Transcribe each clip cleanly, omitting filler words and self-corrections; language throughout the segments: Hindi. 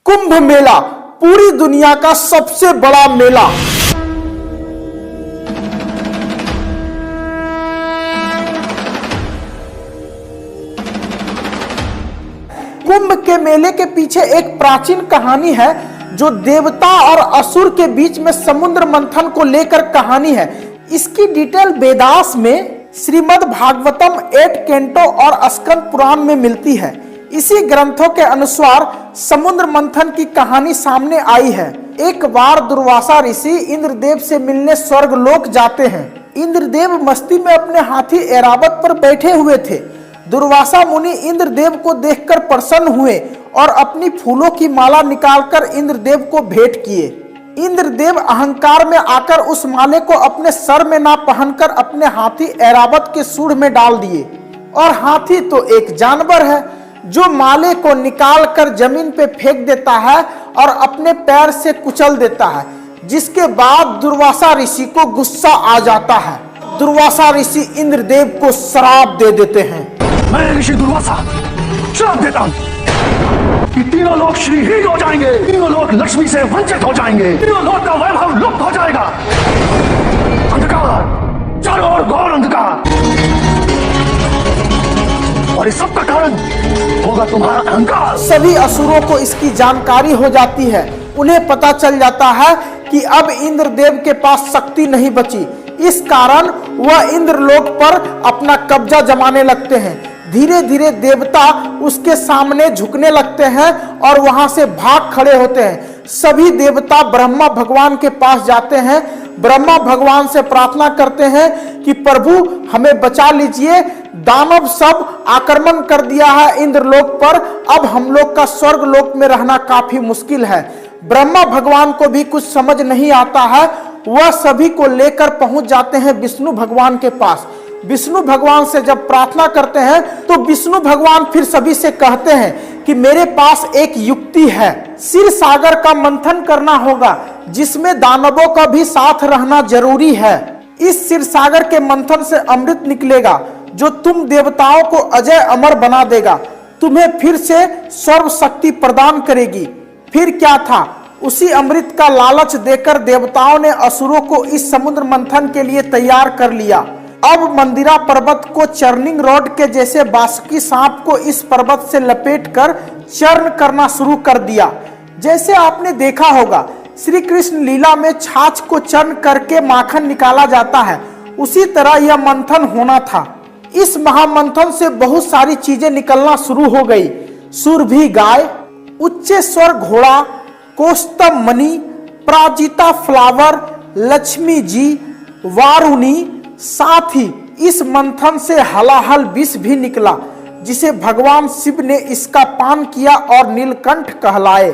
कुंभ मेला पूरी दुनिया का सबसे बड़ा मेला। कुंभ के मेले के पीछे एक प्राचीन कहानी है जो देवता और असुर के बीच में समुद्र मंथन को लेकर कहानी है। इसकी डिटेल वेदास में श्रीमद् भागवतम 8 कैंटो और स्कंद पुराण में मिलती है। इसी ग्रंथों के अनुसार समुद्र मंथन की कहानी सामने आई है। एक बार दुर्वासा ऋषि इंद्रदेव से मिलने स्वर्ग लोक जाते हैं। इंद्रदेव मस्ती में अपने हाथी ऐरावत पर बैठे हुए थे। दुर्वासा मुनि इंद्रदेव को देखकर प्रसन्न हुए और अपनी फूलों की माला निकालकर इंद्रदेव को भेंट किए। इंद्रदेव अहंकार में आकर उस माले को अपने सर में ना पहनकर अपने हाथी ऐरावत के सूंड में डाल दिए। और हाथी तो एक जानवर है जो माले को निकालकर जमीन पे फेंक देता है और अपने पैर से कुचल देता है, जिसके बाद दुर्वासा ऋषि को गुस्सा आ जाता है। दुर्वासा ऋषि इंद्रदेव को श्राप दे देते हैं। मैं ऋषि दुर्वासा श्राप देता हूं कि तीनों लोग श्रीहीन हो जाएंगे, तीनों लोग लक्ष्मी से वंचित हो जाएंगे, तीनों लोग का वैभव लुप्त हो जाएगा। अंधकार, चारों ओर घोर अंधकार, और इस सब का कारण होगा तुम्हारा अहंकार। सभी असुरों को इसकी जानकारी हो जाती है। उन्हें पता चल जाता है कि अब इंद्रदेव के पास शक्ति नहीं बची। इस कारण वह इंद्रलोक पर अपना कब्जा जमाने लगते हैं। धीरे धीरे देवता उसके सामने झुकने लगते हैं और वहां से भाग खड़े होते हैं। सभी देवता ब्रह्मा भगवान के पास जाते हैं। ब्रह्मा भगवान से प्रार्थना करते हैं कि प्रभु हमें बचा लीजिए, दानव सब आक्रमण कर दिया है इंद्रलोक पर, अब हम लोग का स्वर्ग लोक में रहना काफी मुश्किल है। ब्रह्मा भगवान को भी कुछ समझ नहीं आता है। वह सभी को लेकर पहुंच जाते हैं विष्णु भगवान के पास। विष्णु भगवान से जब प्रार्थना करते हैं तो विष्णु भगवान फिर सभी से कहते हैं कि मेरे पास एक युक्ति है। क्षीर सागर का मंथन करना होगा जिसमें दानवों का भी साथ रहना जरूरी है। इस क्षीर सागर के मंथन से अमृत निकलेगा जो तुम देवताओं को अजय अमर बना देगा, तुम्हें फिर से सर्व शक्ति प्रदान करेगी। फिर क्या था, उसी अमृत का लालच देकर देवताओं ने असुरों को इस समुद्र मंथन के लिए तैयार कर लिया। अब मंदिरा पर्वत को चर्निंग रॉड के जैसे बासुकी सांप को इस पर्वत से लपेटकर चर्ण करना शुरू कर दिया। जैसे आपने देखा होगा श्री कृष्ण लीला में छाछ को चर्ण करके माखन निकाला जाता है, उसी तरह यह मंथन होना था। इस महामंथन से बहुत सारी चीजें निकलना शुरू हो गई। सुरभि गाय, उच्चेश्वर घोड़ा, कोस्तम मणि, प्राजिता फ्लावर, लक्ष्मी जी, वारुणी। साथ ही इस मंथन से हलाहल विष भी निकला जिसे भगवान शिव ने इसका पान किया और नीलकंठ कहलाए।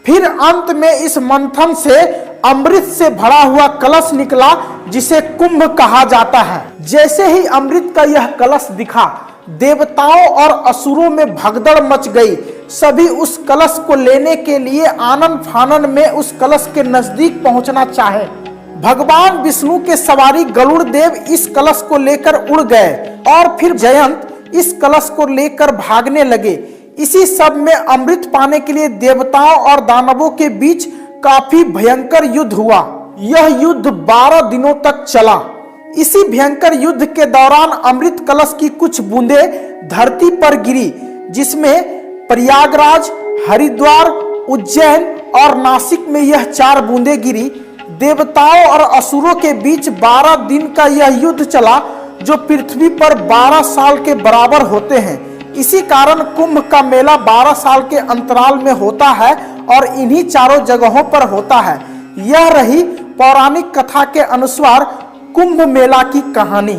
फिर अंत में इस मंथन से अमृत से भरा हुआ कलश निकला जिसे कुंभ कहा जाता है। जैसे ही अमृत का यह कलश दिखा, देवताओं और असुरों में भगदड़ मच गई। सभी उस कलश को लेने के लिए आनन फानन में उस कलश के नजदीक पहुंचना चाहे। भगवान विष्णु के सवारी गरुड़ देव इस कलश को लेकर उड़ गए और फिर जयंत इस कलश को लेकर भागने लगे। इसी सब में अमृत पाने के लिए देवताओं और दानवों के बीच काफी भयंकर युद्ध हुआ। यह युद्ध 12 दिनों तक चला। इसी भयंकर युद्ध के दौरान अमृत कलश की कुछ बूंदें धरती पर गिरी, जिसमें प्रयागराज, हरिद्वार, उज्जैन और नासिक में यह 4 बूंदें गिरी। देवताओं और असुरों के बीच 12 दिन का यह युद्ध चला जो पृथ्वी पर 12 साल के बराबर होते हैं। इसी कारण कुंभ का मेला 12 साल के अंतराल में होता है और इन्हीं चारों जगहों पर होता है। यह रही पौराणिक कथा के अनुसार कुंभ मेला की कहानी।